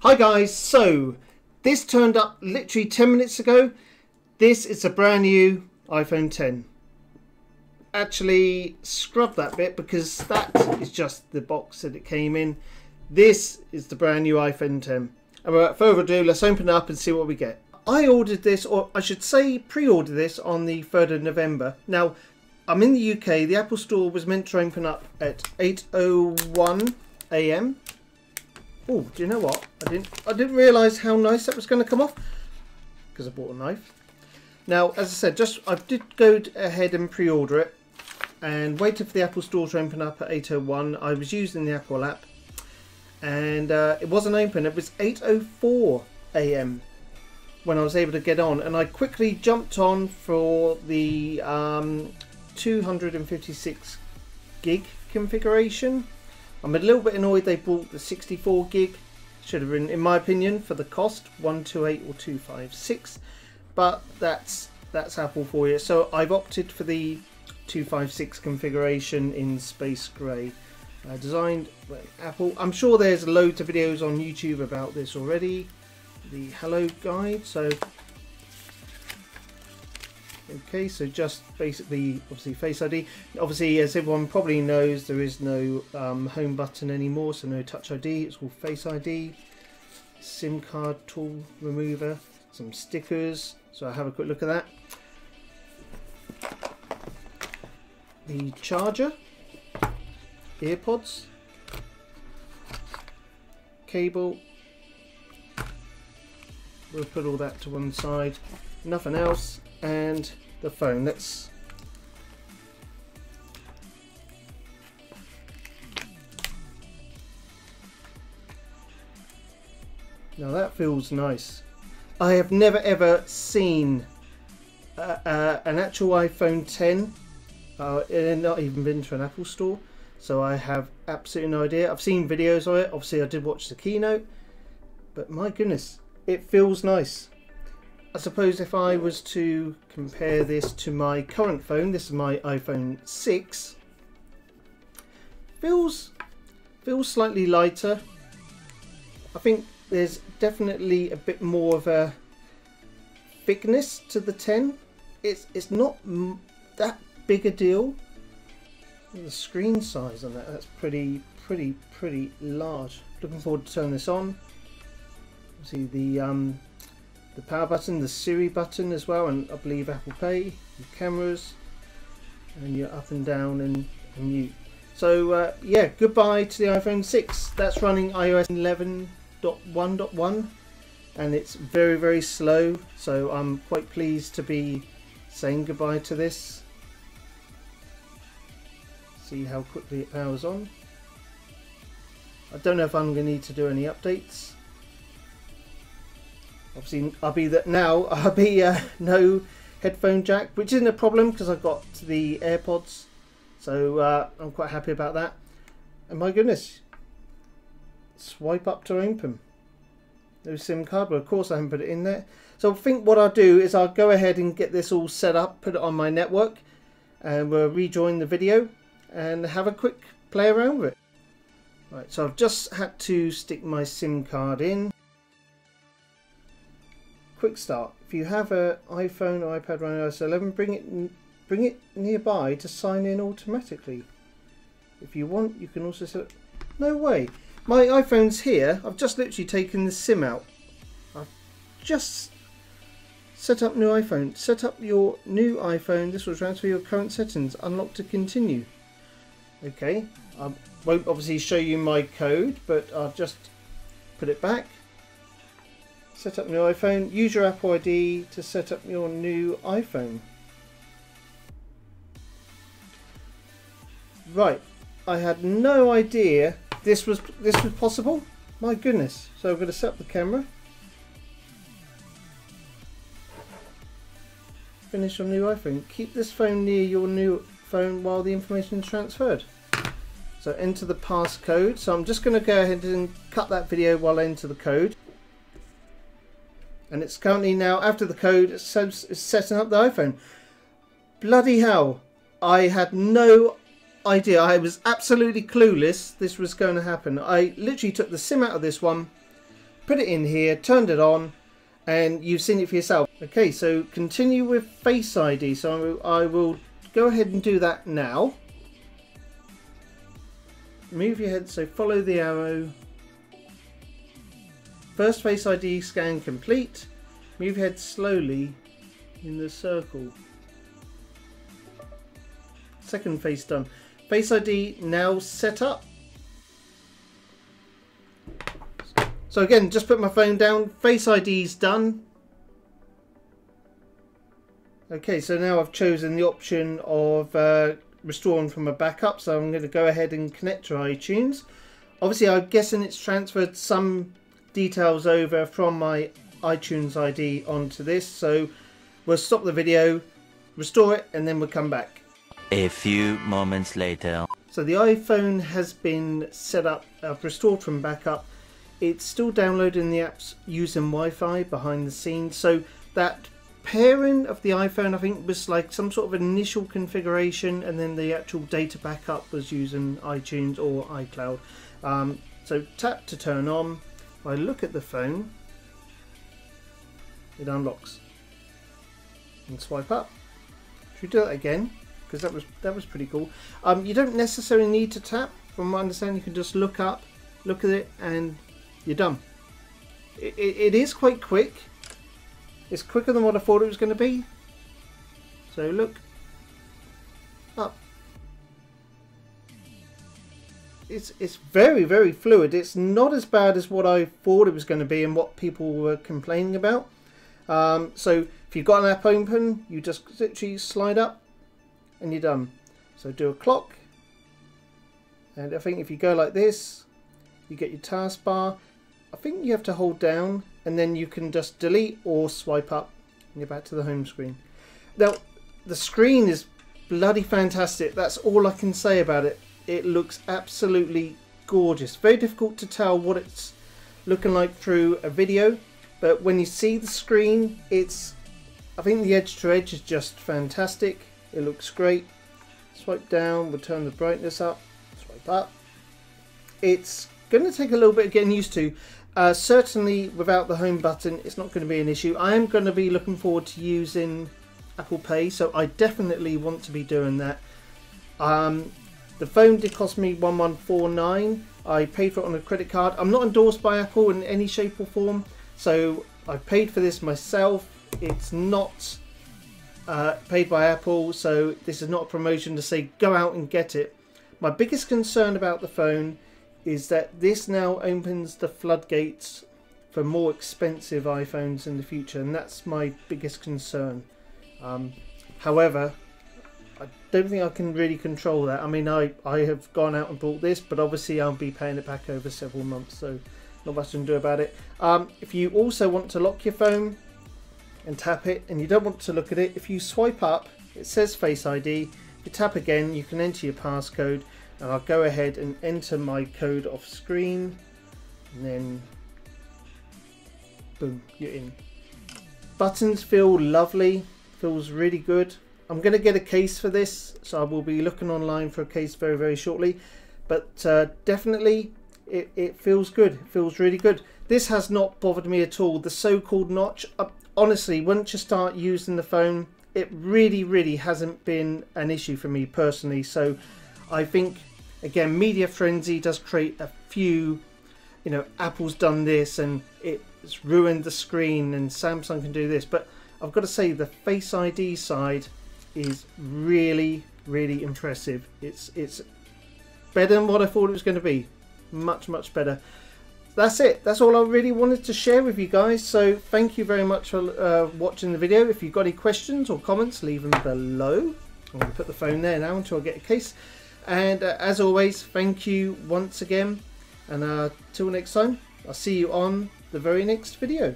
Hi guys, so this turned up literally 10 minutes ago. This is a brand new iPhone 10. Actually scrub that bit because that is just the box that it came in. This is the brand new iPhone 10. And without further ado, let's open it up and see what we get. I ordered this, or I should say pre-ordered this on the 3rd of November. Now, I'm in the UK. The Apple Store was meant to open up at 8:01 AM. Oh, do you know what? I didn't realise how nice that was going to come off because I bought a knife. Now, as I said, I did go ahead and pre-order it and waited for the Apple Store to open up at 8:01. I was using the Apple app and it wasn't open. It was 8:04 AM when I was able to get on, and I quickly jumped on for the 256 gig configuration. I'm a little bit annoyed they brought the 64 gig. Should have been, in my opinion, for the cost, 128 or 256. But that's Apple for you. So I've opted for the 256 configuration in space grey. Designed by Apple. I'm sure there's loads of videos on YouTube about this already. The Hello guide. So okay, so just basically, obviously, Face ID. Obviously, as everyone probably knows, there is no home button anymore, so no Touch ID. It's all Face ID. SIM card tool remover, some stickers. So I'll have a quick look at that. The charger, earpods, cable. We'll put all that to one side. Nothing else. And the phone. Now that feels nice. I have never ever seen an actual iPhone 10 and not even been to an Apple store, so I have absolutely no idea. I've seen videos of it. Obviously I did watch the keynote, but my goodness, it feels nice. I suppose if I was to compare this to my current phone, this is my iPhone 6, feels slightly lighter. I think there's definitely a bit more of a thickness to the 10. It's not that big a deal. The screen size on that's pretty large. Looking forward to turning this on. See the power button, the Siri button as well, and I believe Apple Pay, your cameras, and your up and down and mute. So yeah, goodbye to the iPhone 6. That's running iOS 11.1.1 and it's very slow, so I'm quite pleased to be saying goodbye to this. See how quickly it powers on. I don't know if I'm going to need to do any updates. Obviously, I'll be no headphone jack, which isn't a problem because I've got the AirPods, so I'm quite happy about that. And my goodness, swipe up to open. No SIM card, but of course I haven't put it in there. So I think what I'll do is I'll go ahead and get this all set up, put it on my network, and we'll rejoin the video and have a quick play around with it. Right, so I've just had to stick my SIM card in. Quick start. If you have an iPhone or iPad running iOS 11, bring it nearby to sign in automatically. If you want, you can also set. No way. My iPhone's here. I've just literally taken the SIM out. I've just set up new iPhone. Set up your new iPhone. This will transfer your current settings. Unlock to continue. Okay. I won't obviously show you my code, but I'll just put it back. Set up new iPhone. Use your Apple ID to set up your new iPhone. Right, I had no idea this was possible. My goodness. So I'm going to set up the camera. Finish your new iPhone. Keep this phone near your new phone while the information is transferred. So enter the passcode. So I'm just going to go ahead and cut that video while I enter the code. And it's currently now, after the code, it's setting up the iPhone. Bloody hell. I had no idea. I was absolutely clueless this was going to happen. I literally took the SIM out of this one, put it in here, turned it on, and you've seen it for yourself. Okay, so continue with Face ID. So I will go ahead and do that now. Move your head, so follow the arrow. First Face ID scan complete. Move your head slowly in the circle. Second face done. Face ID now set up. So again, just put my phone down. Face ID is done. Okay, so now I've chosen the option of restoring from a backup. So I'm going to go ahead and connect to iTunes. Obviously, I'm guessing it's transferred some details over from my iTunes ID onto this. So we'll stop the video, restore it, and then we'll come back. A few moments later. So the iPhone has been set up. I've restored from backup. It's still downloading the apps using Wi-Fi behind the scenes. So that pairing of the iPhone, I think, was like some sort of initial configuration, and then the actual data backup was using iTunes or iCloud. So tap to turn on. If I look at the phone, it unlocks. And swipe up. Should we do that again? Because that was pretty cool. You don't necessarily need to tap. From my understanding, you can just look up, look at it, and you're done. It is quite quick. It's quicker than what I thought it was going to be. So look up. It's very, very fluid. It's not as bad as what I thought it was going to be and what people were complaining about. So if you've got an app open, you just literally slide up and you're done. So do a clock, and I think if you go like this, you get your taskbar. I think you have to hold down, and then you can just delete or swipe up and you're back to the home screen. Now the screen is bloody fantastic. That's all I can say about it. It looks absolutely gorgeous. Very difficult to tell what it's looking like through a video, but when you see the screen, I think the edge to edge is just fantastic. It looks great. Swipe down, we'll turn the brightness up, swipe up. It's going to take a little bit of getting used to. Certainly without the home button, it's not going to be an issue. I am going to be looking forward to using Apple Pay, so I definitely want to be doing that. The phone did cost me $1149. I paid for it on a credit card. I'm not endorsed by Apple in any shape or form, so I paid for this myself. It's not paid by Apple, so this is not a promotion to say go out and get it. My biggest concern about the phone is that this now opens the floodgates for more expensive iPhones in the future, and that's my biggest concern. However, I don't think I can really control that. I mean, I have gone out and bought this, but obviously I'll be paying it back over several months, so not much I can do about it. If you also want to lock your phone and tap it, and you don't want to look at it, if you swipe up, it says Face ID. You tap again, you can enter your passcode, and I'll go ahead and enter my code off screen, and then boom, you're in. Buttons feel lovely, feels really good. I'm going to get a case for this, so I will be looking online for a case very, very shortly, but definitely it feels good. It feels really good. This has not bothered me at all. The so-called notch, honestly, once you start using the phone, it really hasn't been an issue for me personally. So I think, again, Media Frenzy does create a few, you know, Apple's done this and it's ruined the screen, and Samsung can do this, but I've got to say the Face ID side is really impressive. It's better than what I thought it was going to be. Much better. That's it. That's all I really wanted to share with you guys. So thank you very much for watching the video. If you've got any questions or comments, leave them below. I'm going to put the phone there now until I get a case. And as always, thank you once again. And till next time, I'll see you on the very next video.